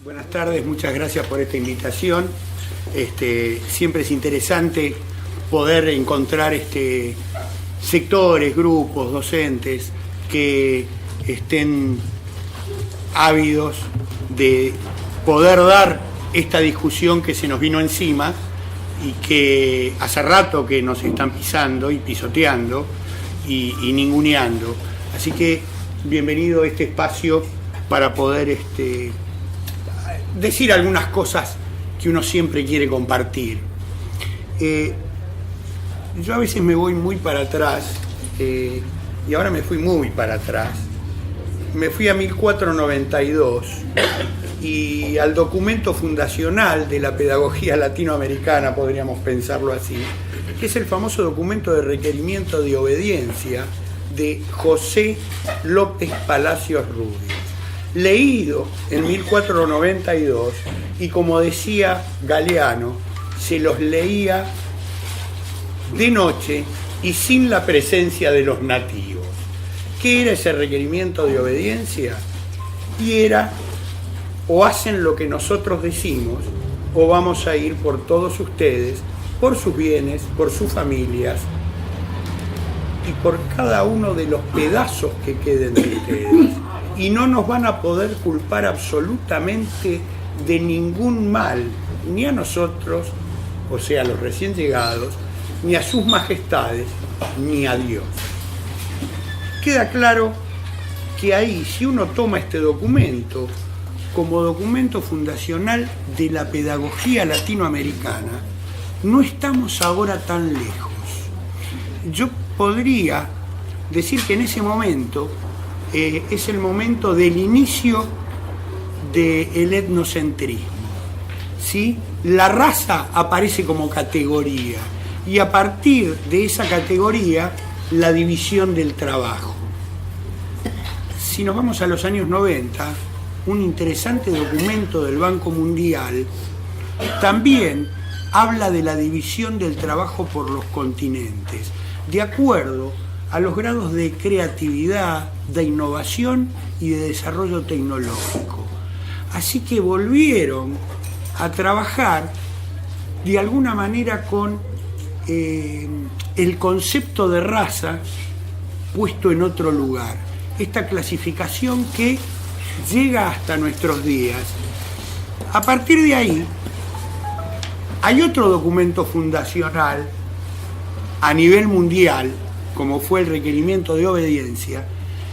Buenas tardes, muchas gracias por esta invitación. Siempre es interesante poder encontrar sectores, grupos, docentes que estén ávidos de poder dar esta discusión que se nos vino encima y que hace rato que nos están pisando y pisoteando y ninguneando. Así que bienvenido a este espacio para poder decir algunas cosas que uno siempre quiere compartir. Yo a veces me voy muy para atrás, y ahora me fui muy para atrás. Me fui a 1492 y al documento fundacional de la pedagogía latinoamericana, podríamos pensarlo así, que es el famoso documento de requerimiento de obediencia de José López Palacios Rubios, leído en 1492, y como decía Galeano, se los leía de noche y sin la presencia de los nativos. ¿Qué era ese requerimiento de obediencia? Y era: o hacen lo que nosotros decimos, o vamos a ir por todos ustedes, por sus bienes, por sus familias y por cada uno de los pedazos que queden de ustedes. Y no nos van a poder culpar absolutamente de ningún mal, ni a nosotros, o sea, a los recién llegados, ni a sus majestades, ni a Dios. Queda claro que ahí, si uno toma este documento como documento fundacional de la pedagogía latinoamericana, no estamos ahora tan lejos. Yo podría decir que en ese momento es el momento del inicio del etnocentrismo, ¿sí? La raza aparece como categoría y a partir de esa categoría la división del trabajo. Si nos vamos a los años 90, un interesante documento del Banco Mundial también habla de la división del trabajo por los continentes, de acuerdo a los grados de creatividad, de innovación y de desarrollo tecnológico. Así que volvieron a trabajar de alguna manera con el concepto de raza puesto en otro lugar. Esta clasificación que llega hasta nuestros días. A partir de ahí, hay otro documento fundacional a nivel mundial, como fue el requerimiento de obediencia,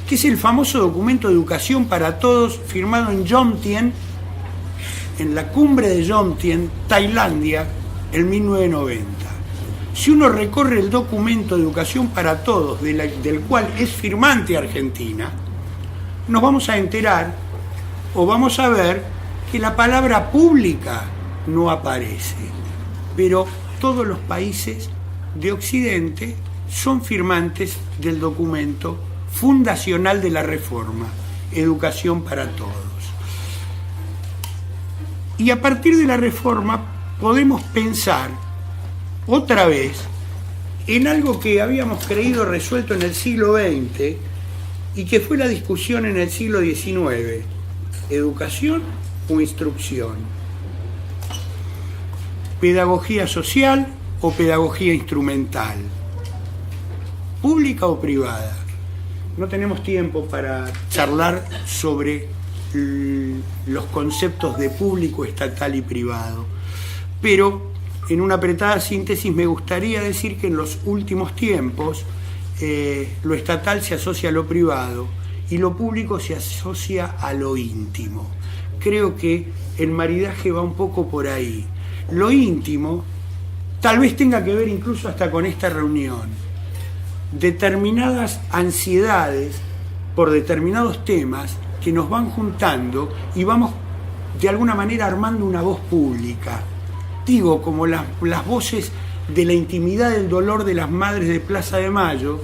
que es el famoso documento de educación para todos, firmado en Jomtien, en la cumbre de Jomtien, Tailandia, en 1990. Si uno recorre el documento de educación para todos, del cual es firmante Argentina, nos vamos a enterar o vamos a ver que la palabra pública no aparece, pero todos los países de Occidente son firmantes del documento fundacional de la Reforma, Educación para Todos. Y a partir de la Reforma podemos pensar otra vez en algo que habíamos creído resuelto en el siglo XX y que fue la discusión en el siglo XIX, educación o instrucción, pedagogía social o pedagogía instrumental, pública o privada. No tenemos tiempo para charlar sobre los conceptos de público, estatal y privado, pero en una apretada síntesis me gustaría decir que en los últimos tiempos lo estatal se asocia a lo privado y lo público se asocia a lo íntimo. Creo que el maridaje va un poco por ahí. Lo íntimo tal vez tenga que ver incluso hasta con esta reunión. Determinadas ansiedades por determinados temas que nos van juntando y vamos de alguna manera armando una voz pública. Digo, como las voces de la intimidad del dolor de las madres de Plaza de Mayo,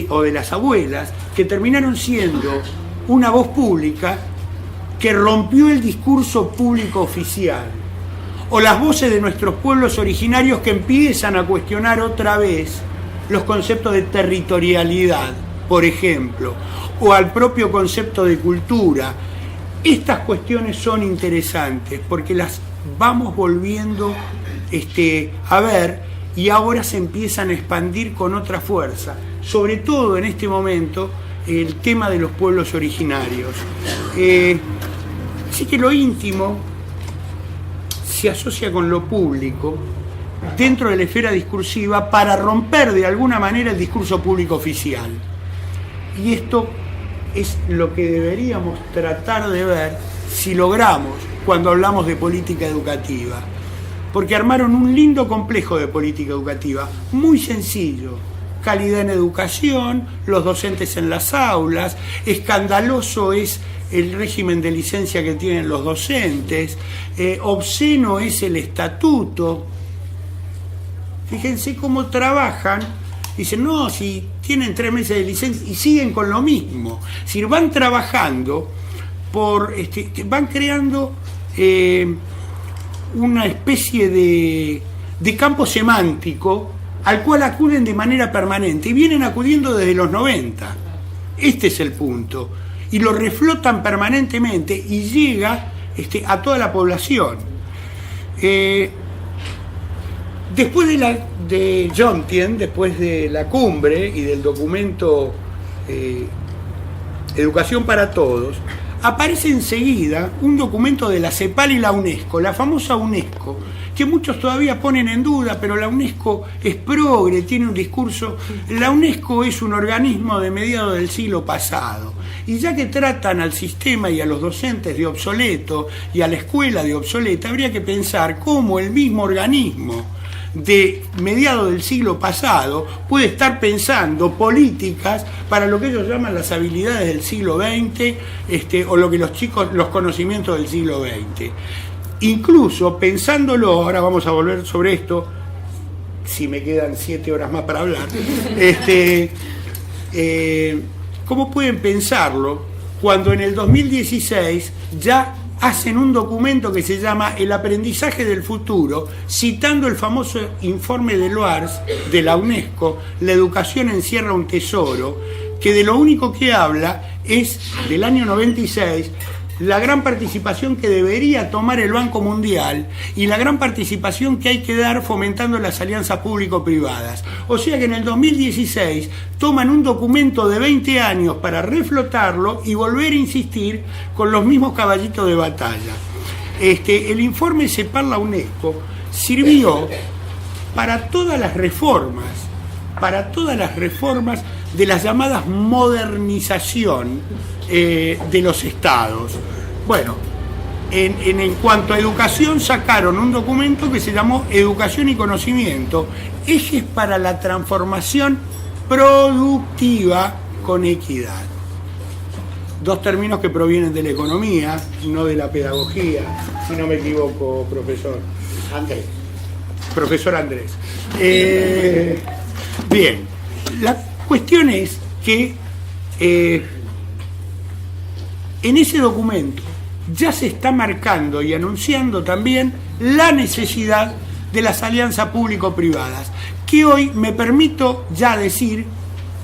o de las abuelas, que terminaron siendo una voz pública que rompió el discurso público oficial. O las voces de nuestros pueblos originarios que empiezan a cuestionar otra vez los conceptos de territorialidad, por ejemplo, o al propio concepto de cultura, Estas cuestiones son interesantes porque las vamos volviendo a ver y ahora se empiezan a expandir con otra fuerza, sobre todo en este momento el tema de los pueblos originarios. Así que lo íntimo se asocia con lo público dentro de la esfera discursiva para romper de alguna manera el discurso público oficial. Y esto es lo que deberíamos tratar de ver si logramos cuando hablamos de política educativa. Porque armaron un lindo complejo de política educativa, muy sencillo. Calidad en educación, los docentes en las aulas, escandaloso es el régimen de licencia que tienen los docentes, obsceno es el estatuto. Fíjense cómo trabajan, dicen, no, si tienen 3 meses de licencia y siguen con lo mismo. Si van trabajando, van creando una especie de campo semántico al cual acuden de manera permanente y vienen acudiendo desde los 90. Este es el punto. Y lo reflotan permanentemente y llega a toda la población. Después de Jontien, después de la cumbre y del documento Educación para Todos, aparece enseguida un documento de la CEPAL y la UNESCO, la famosa UNESCO, que muchos todavía ponen en duda, pero la UNESCO es progre, tiene un discurso. La UNESCO es un organismo de mediados del siglo pasado, y ya que tratan al sistema y a los docentes de obsoleto y a la escuela de obsoleta, habría que pensar cómo el mismo organismo de mediados del siglo pasado puede estar pensando políticas para lo que ellos llaman las habilidades del siglo XX, o lo que los conocimientos del siglo XX. Incluso pensándolo, ahora vamos a volver sobre esto, si me quedan 7 horas más para hablar, ¿cómo pueden pensarlo cuando en el 2016 ya hacen un documento que se llama El aprendizaje del futuro, citando el famoso informe de Loars de la UNESCO, La educación encierra un tesoro, que de lo único que habla es del año 96, la gran participación que debería tomar el Banco Mundial y la gran participación que hay que dar fomentando las alianzas público-privadas. O sea que en el 2016 toman un documento de 20 años para reflotarlo y volver a insistir con los mismos caballitos de batalla. El informe CEPAL la UNESCO sirvió para todas las reformas de las llamadas modernización de los estados. Bueno, en cuanto a educación sacaron un documento que se llamó Educación y Conocimiento, ejes para la transformación productiva con equidad. 2 términos que provienen de la economía, no de la pedagogía, si no me equivoco, profesor Andrés. Profesor Andrés. Bien, la cuestión es que en ese documento ya se está marcando y anunciando también la necesidad de las alianzas público-privadas, que hoy me permito ya decir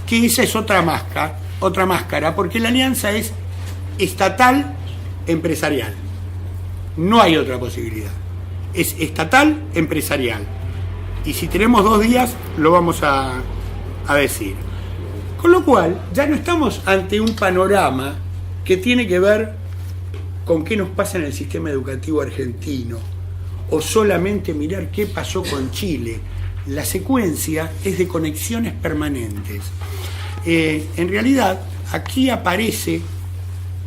que esa es otra máscara, porque la alianza es estatal empresarial. No hay otra posibilidad. Es estatal empresarial. Y si tenemos 2 días, lo vamos a decir. Con lo cual, ya no estamos ante un panorama que tiene que ver con qué nos pasa en el sistema educativo argentino, o solamente mirar qué pasó con Chile. La secuencia es de conexiones permanentes. En realidad, aquí aparece,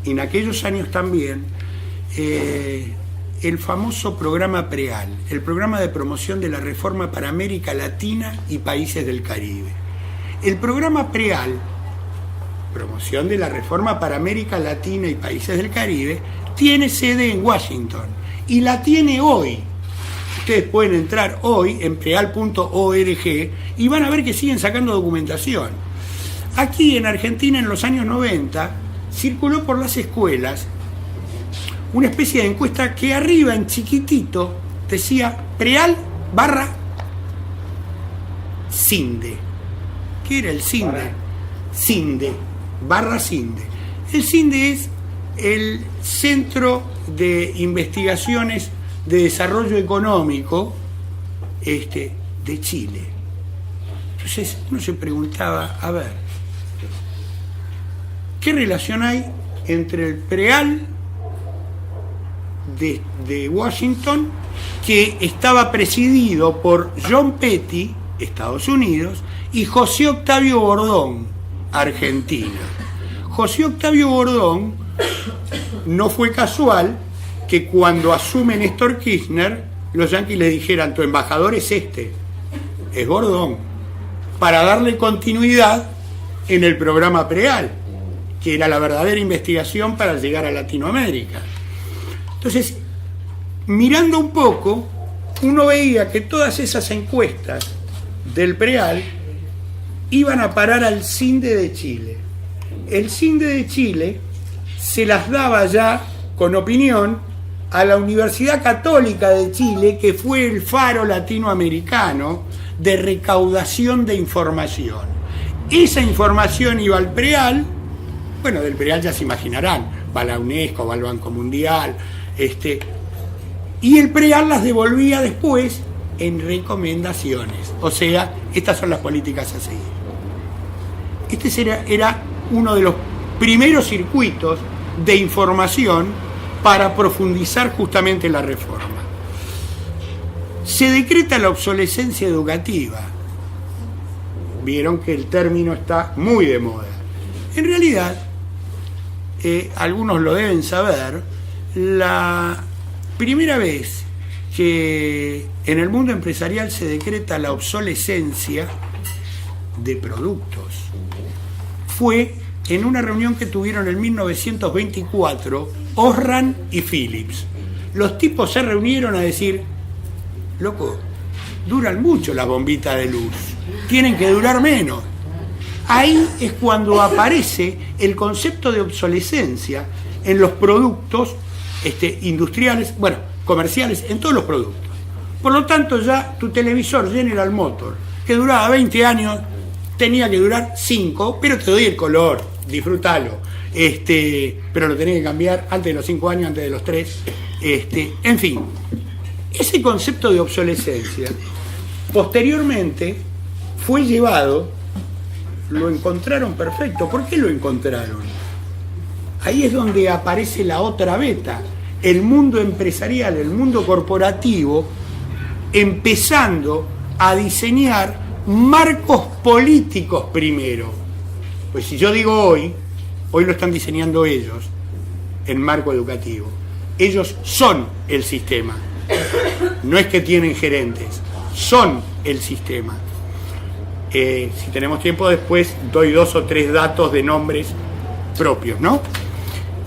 en aquellos años también, el famoso programa PREAL, el programa de promoción de la reforma para América Latina y países del Caribe. El programa PREAL, promoción de la reforma para América Latina y países del Caribe, tiene sede en Washington y la tiene hoy. Ustedes pueden entrar hoy en preal.org y van a ver que siguen sacando documentación. Aquí en Argentina, en los años 90, circuló por las escuelas una especie de encuesta que arriba en chiquitito decía Preal/CINDE. ¿Qué era el CINDE? CINDE. /CINDE. El CINDE es el Centro de Investigaciones de Desarrollo Económico de Chile. Entonces uno se preguntaba, a ver, ¿qué relación hay entre el preal de Washington, que estaba presidido por John Petty, Estados Unidos, y José Octavio Bordón, Argentina? José Octavio Bordón, no fue casual que cuando asume Néstor Kirchner, los yanquis le dijeran, tu embajador es es Bordón, para darle continuidad en el programa preal, que era la verdadera investigación para llegar a Latinoamérica. Entonces, mirando un poco, uno veía que todas esas encuestas del preal iban a parar al CINDE de Chile. El CINDE de Chile se las daba ya con opinión a la Universidad Católica de Chile, que fue el faro latinoamericano de recaudación de información. Esa información iba al preal, bueno, del preal ya se imaginarán, va a la UNESCO, va al Banco Mundial, y el preal las devolvía después en recomendaciones. O sea, estas son las políticas a seguir. Era uno de los primeros circuitos de información para profundizar justamente la reforma. Se decreta la obsolescencia educativa. Vieron que el término está muy de moda. En realidad, algunos lo deben saber, la primera vez que en el mundo empresarial se decreta la obsolescencia de productos fue en una reunión que tuvieron en 1924 Osram y Philips. Los tipos se reunieron a decir, loco, duran mucho las bombitas de luz, tienen que durar menos. Ahí es cuando aparece el concepto de obsolescencia en los productos industriales, bueno, comerciales, en todos los productos. Por lo tanto, ya tu televisor General Motors, que duraba 20 años, tenía que durar 5, pero te doy el color, disfrútalo. Pero lo tenés que cambiar antes de los 5 años, antes de los 3. En fin, ese concepto de obsolescencia posteriormente fue llevado, lo encontraron perfecto. ¿Por qué lo encontraron? Ahí es donde aparece la otra beta, el mundo empresarial, el mundo corporativo, empezando a diseñar marcos políticos primero. Pues si yo digo hoy lo están diseñando ellos, el marco educativo. Ellos son el sistema. No es que tienen gerentes, son el sistema. Si tenemos tiempo después doy 2 o 3 datos de nombres propios, ¿no?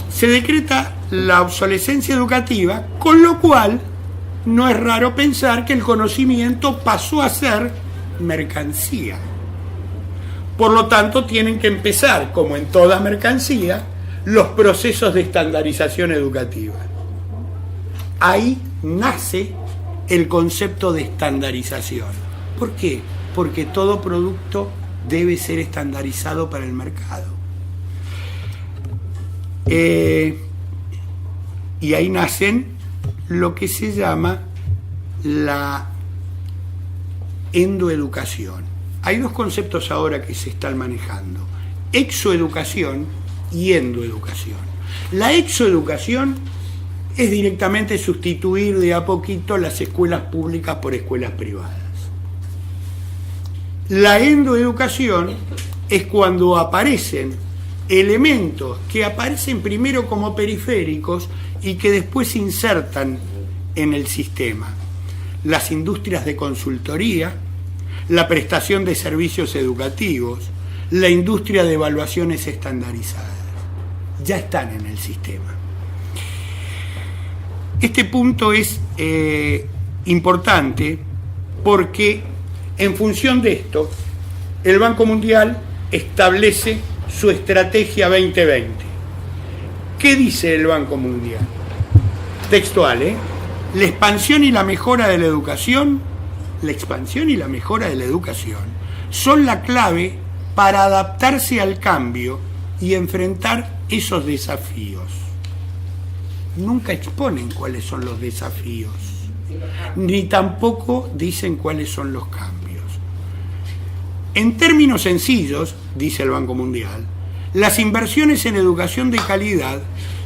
Se decreta la obsolescencia educativa, con lo cual no es raro pensar que el conocimiento pasó a ser mercancía. Por lo tanto, tienen que empezar, como en toda mercancía, los procesos de estandarización educativa. Ahí nace el concepto de estandarización. ¿Por qué? Porque todo producto debe ser estandarizado para el mercado. Y ahí nacen lo que se llama la endoeducación. Hay 2 conceptos ahora que se están manejando: exoeducación y endoeducación. La exoeducación es directamente sustituir de a poquito las escuelas públicas por escuelas privadas. La endoeducación es cuando aparecen elementos que aparecen primero como periféricos y que después se insertan en el sistema. Las industrias de consultoría, la prestación de servicios educativos, la industria de evaluaciones estandarizadas, ya están en el sistema. Este punto es importante porque en función de esto, el Banco Mundial establece su estrategia 2020. ¿Qué dice el Banco Mundial? Textual, La expansión y la mejora de la educación, son la clave para adaptarse al cambio y enfrentar esos desafíos. nunca exponen cuáles son los desafíos, ni tampoco dicen cuáles son los cambios. En términos sencillos, dice el Banco Mundial, las inversiones en educación de calidad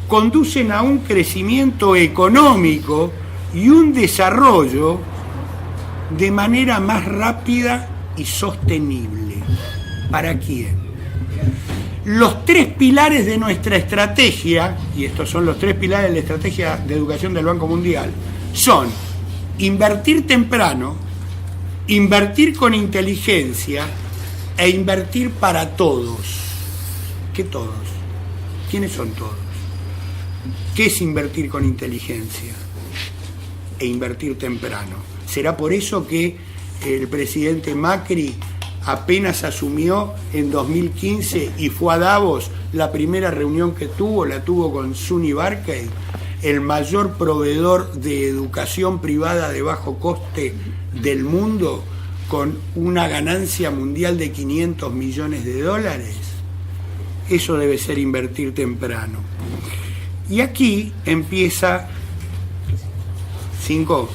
conducen a un crecimiento económico y un desarrollo de manera más rápida y sostenible. ¿Para quién? Los tres pilares de nuestra estrategia, y estos son los tres pilares de la estrategia de educación del Banco Mundial, son invertir temprano, invertir con inteligencia e invertir para todos. ¿Qué todos? ¿Quiénes son todos? ¿Qué es invertir con inteligencia e invertir temprano? ¿Será por eso que el presidente Macri apenas asumió en 2015 y fue a Davos, la primera reunión que la tuvo con SUNY Barclay, el mayor proveedor de educación privada de bajo coste del mundo, con una ganancia mundial de 500 millones de dólares? Eso debe ser invertir temprano. Y aquí empieza... 5.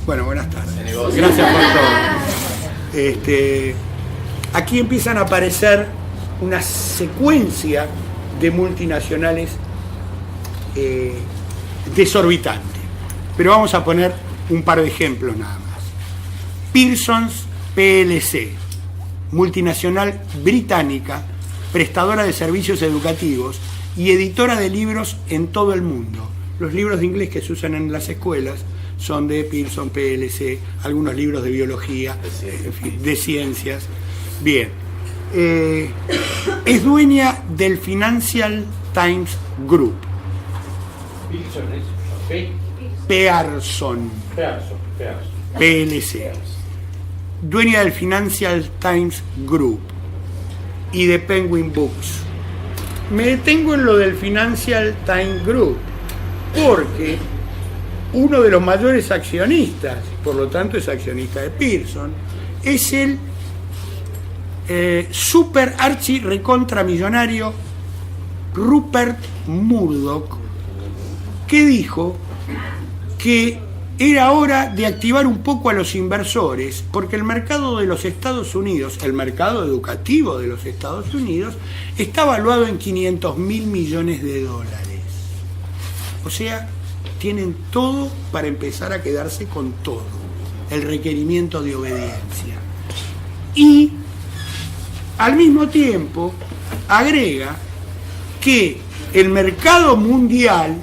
Bueno, buenas tardes. Gracias por todo. Aquí empiezan a aparecer una secuencia de multinacionales desorbitante. Pero vamos a poner un par de ejemplos nada más. Pearson PLC, multinacional británica, prestadora de servicios educativos y editora de libros en todo el mundo. Los libros de inglés que se usan en las escuelas son de Pearson PLC, algunos libros de biología, en fin, de ciencias. Bien, es dueña del Financial Times Group. Pearson PLC, dueña del Financial Times Group y de Penguin Books. Me detengo en lo del Financial Times Group porque uno de los mayores accionistas, por lo tanto es accionista de Pearson, es el super archi recontramillonario Rupert Murdoch, que dijo que era hora de activar un poco a los inversores, porque el mercado de los Estados Unidos, el mercado educativo de los Estados Unidos, está valuado en 500.000 millones de dólares. O sea, tienen todo para empezar a quedarse con todo, el requerimiento de obediencia. Y al mismo tiempo agrega que el mercado mundial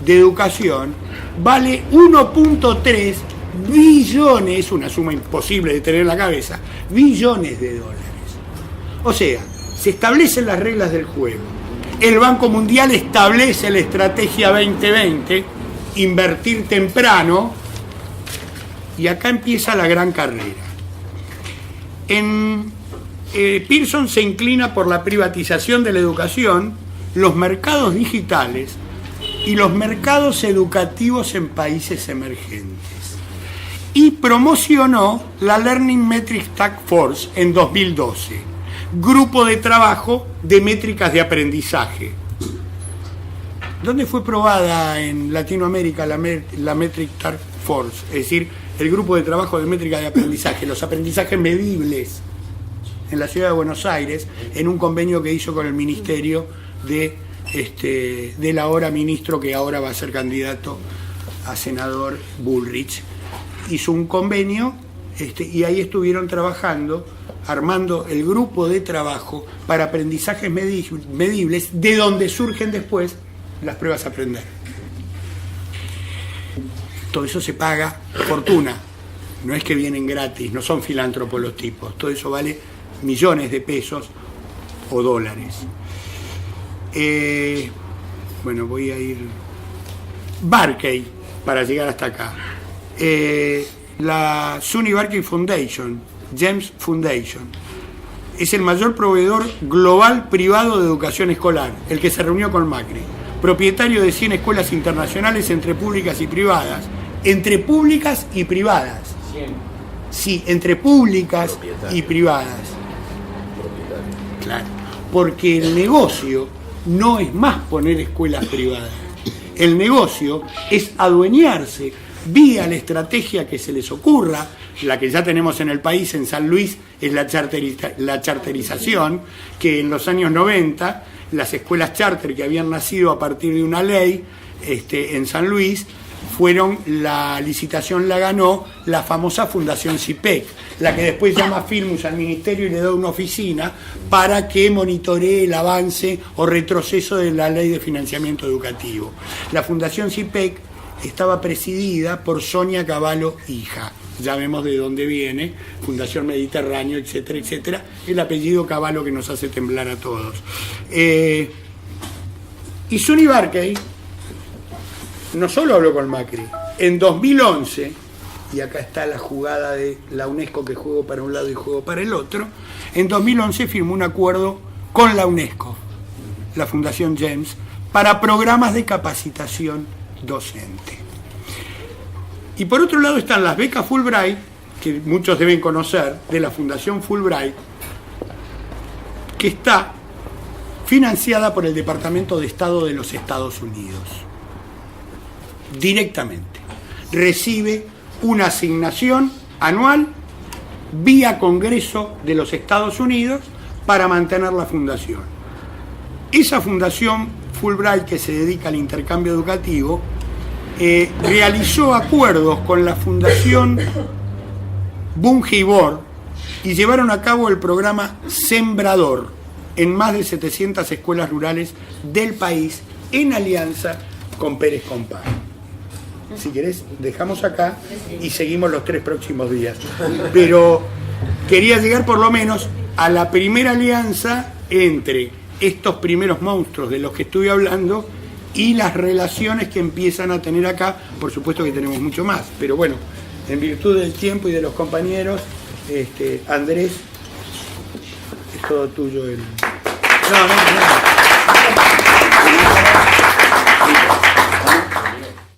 de educación vale 1.3 billones, una suma imposible de tener en la cabeza, billones de dólares. O sea, se establecen las reglas del juego. El Banco Mundial establece la estrategia 2020, invertir temprano, y acá empieza la gran carrera. Pearson se inclina por la privatización de la educación, los mercados digitales y los mercados educativos en países emergentes. Y promocionó la Learning Metrics Task Force en 2012, grupo de trabajo de métricas de aprendizaje. ¿Dónde fue probada en Latinoamérica la Metric Task Force? Es decir, el grupo de trabajo de métricas de aprendizaje, los aprendizajes medibles, en la ciudad de Buenos Aires, en un convenio que hizo con el Ministerio del ahora ministro, que ahora va a ser candidato a senador, Bullrich. Hizo un convenio y ahí estuvieron trabajando, armando el grupo de trabajo para aprendizajes medibles, de donde surgen después las pruebas a aprender. Todo eso se paga fortuna, no es que vienen gratis, no son filántropos los tipos, todo eso vale millones de pesos o dólares. Bueno, voy a ir... Barclay, para llegar hasta acá. La SUNY Barclay Foundation, James Foundation, es el mayor proveedor global privado de educación escolar, el que se reunió con Macri. Propietario de 100 escuelas internacionales entre públicas y privadas. Entre públicas y privadas. 100. Sí, entre públicas y privadas. Claro, porque el negocio no es más poner escuelas privadas. El negocio es adueñarse vía la estrategia que se les ocurra, la que ya tenemos en el país, en San Luis, es la charterización, que en los años 90, las escuelas charter que habían nacido a partir de una ley en San Luis, la licitación la ganó la famosa Fundación CIPEC, la que después llama a Filmus al ministerio y le da una oficina para que monitoree el avance o retroceso de la ley de financiamiento educativo. La Fundación CIPEC estaba presidida por Sonia Cavallo hija, ya vemos de dónde viene, Fundación Mediterráneo, etcétera, etcétera, el apellido Cavallo que nos hace temblar a todos. Y Sonny Barkey no solo habló con Macri, en 2011, y acá está la jugada de la UNESCO que juego para un lado y juego para el otro, en 2011 firmó un acuerdo con la UNESCO, la Fundación James, para programas de capacitación docente. Y por otro lado están las becas Fulbright, que muchos deben conocer, de la Fundación Fulbright, que está financiada por el Departamento de Estado de los Estados Unidos. Directamente. Recibe una asignación anual vía Congreso de los Estados Unidos para mantener la fundación. Esa fundación Fulbright, que se dedica al intercambio educativo, realizó acuerdos con la Fundación Bunge y llevaron a cabo el programa Sembrador en más de 700 escuelas rurales del país en alianza con Pérez Compán. Si querés, dejamos acá y seguimos los 3 próximos días. Pero quería llegar por lo menos a la primera alianza entre estos primeros monstruos de los que estuve hablando y las relaciones que empiezan a tener acá. Por supuesto que tenemos mucho más, pero bueno, en virtud del tiempo y de los compañeros, Andrés, es todo tuyo. No.